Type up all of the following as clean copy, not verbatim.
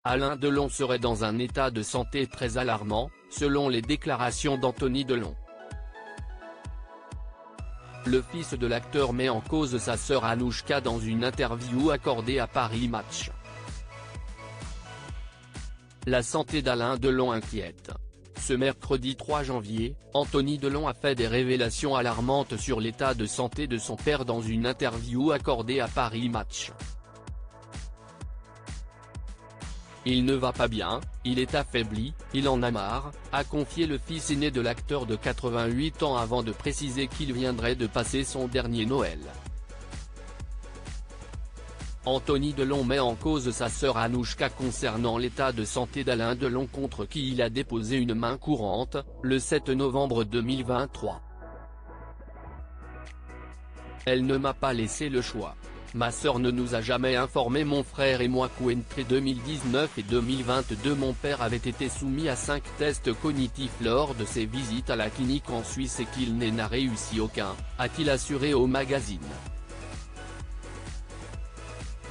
Alain Delon serait dans un état de santé très alarmant, selon les déclarations d'Anthony Delon. Le fils de l'acteur met en cause sa sœur Anouchka dans une interview accordée à Paris Match. La santé d'Alain Delon inquiète. Ce mercredi 3 janvier, Anthony Delon a fait des révélations alarmantes sur l'état de santé de son père dans une interview accordée à Paris Match. Il ne va pas bien, il est affaibli, il en a marre, a confié le fils aîné de l'acteur de 88 ans avant de préciser qu'il viendrait de passer son dernier Noël. Anthony Delon met en cause sa sœur Anouchka concernant l'état de santé d'Alain Delon contre qui il a déposé une main courante, le 7 novembre 2023. Elle ne m'a pas laissé le choix. Ma sœur ne nous a jamais informé, mon frère et moi qu'entre 2019 et 2022 mon père avait été soumis à 5 tests cognitifs lors de ses visites à la clinique en Suisse et qu'il n'a réussi aucun, a-t-il assuré au magazine.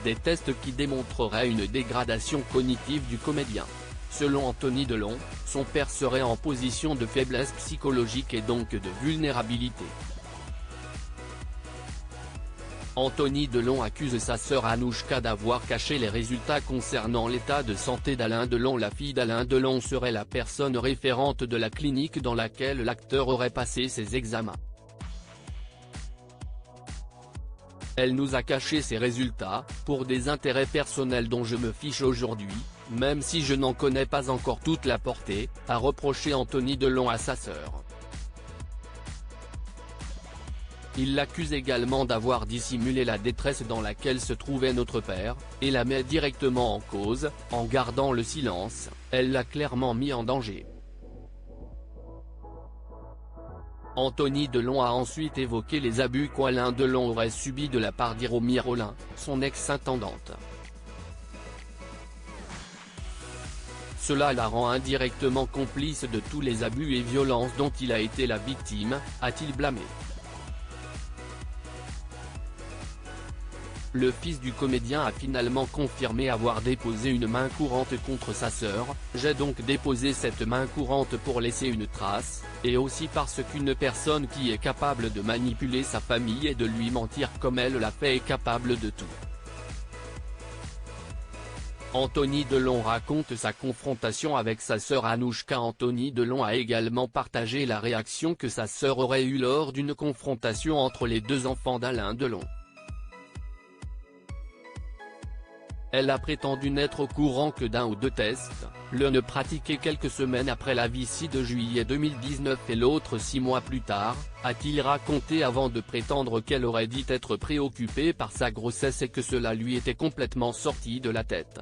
Des tests qui démontreraient une dégradation cognitive du comédien. Selon Anthony Delon, son père serait en position de faiblesse psychologique et donc de vulnérabilité. Anthony Delon accuse sa sœur Anouchka d'avoir caché les résultats concernant l'état de santé d'Alain Delon. La fille d'Alain Delon serait la personne référente de la clinique dans laquelle l'acteur aurait passé ses examens. Elle nous a caché ses résultats, pour des intérêts personnels dont je me fiche aujourd'hui, même si je n'en connais pas encore toute la portée, a reproché Anthony Delon à sa sœur. Il l'accuse également d'avoir dissimulé la détresse dans laquelle se trouvait notre père, et la met directement en cause, en gardant le silence, elle l'a clairement mis en danger. Anthony Delon a ensuite évoqué les abus qu'Alain Delon aurait subis de la part d'Hiromi Rollin, son ex-intendante. Cela la rend indirectement complice de tous les abus et violences dont il a été la victime, a-t-il blâmé. Le fils du comédien a finalement confirmé avoir déposé une main courante contre sa sœur. J'ai donc déposé cette main courante pour laisser une trace, et aussi parce qu'une personne qui est capable de manipuler sa famille et de lui mentir comme elle l'a fait est capable de tout. Anthony Delon raconte sa confrontation avec sa sœur Anouchka. Anthony Delon a également partagé la réaction que sa sœur aurait eue lors d'une confrontation entre les deux enfants d'Alain Delon. Elle a prétendu n'être au courant que d'un ou deux tests, l'un pratiqué quelques semaines après la VICI de juillet 2019 et l'autre 6 mois plus tard, a-t-il raconté avant de prétendre qu'elle aurait dit être préoccupée par sa grossesse et que cela lui était complètement sorti de la tête.